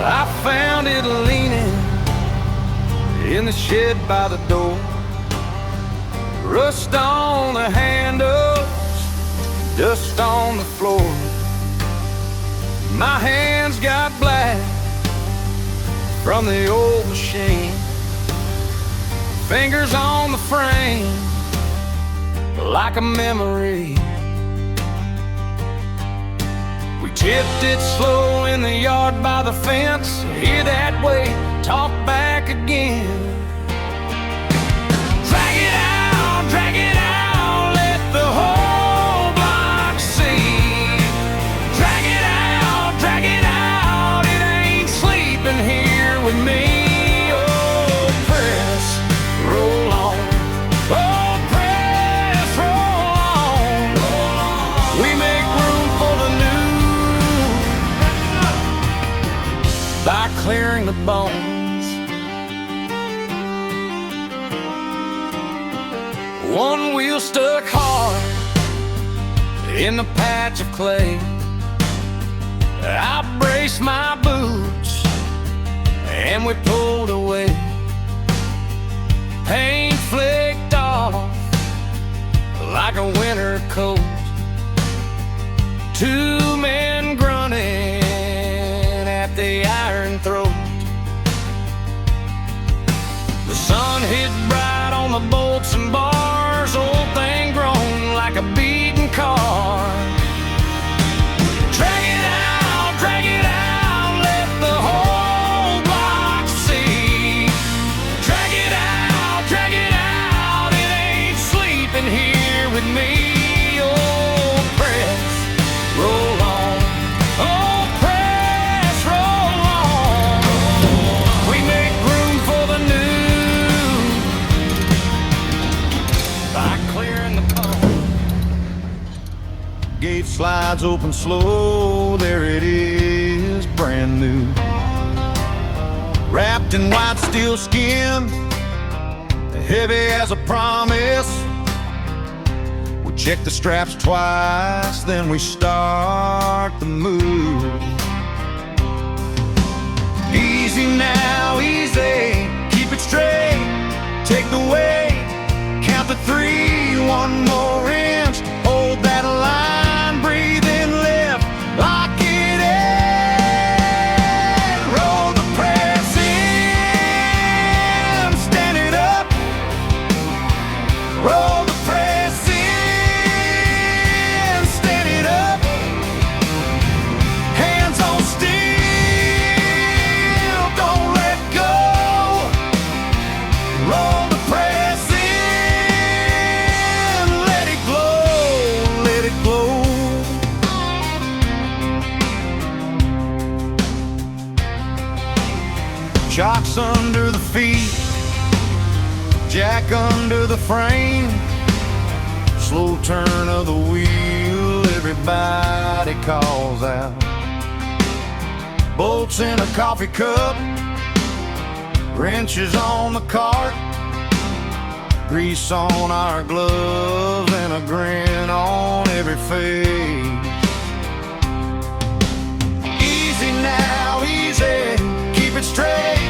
I found it leaning in the shed by the door. Rust on the handles, dust on the floor. My hands got black from the old machine. Fingers on the frame like a memory. We tipped it slow in the yard by the fence. Hear that way, talk back again. Drag it out, let the whole block see. Drag it out, it ain't sleeping here with me. Oh, press, roll on. Oh, press, roll on. We make room for the new by clearing the bones. One wheel stuck hard in the patch of clay. I braced my boots and we pulled away. Paint flicked off like a winter coat. Two men grunting at the iron throat. The sun hit bright on the bolts and bars. Old thing groaned like a beaten car. Drag it out, let the whole block see. Drag it out, it ain't sleeping here with me. Oh, press, roll on. Oh, press, roll on. We make room for the new by clearing the pond. Gate slides open slow, there it is, brand new. Wrapped in white steel skin, heavy as a promise. We check the straps twice, then we start the move. Easy now, easy, keep it straight, take the weight, count to 3, one more inch, hold that line, breathe in left, lock it in, roll the press in, stand it up, roll the press in, stand it up, hands on steel, don't let go, roll the press in, let it glow, let it glow. Shocks under the feet, jack under the frame, slow turn of the wheel, everybody calls out. Bolts in a coffee cup, wrenches on the cart, grease on our gloves and a grin on every face. Easy now, easy, keep it straight,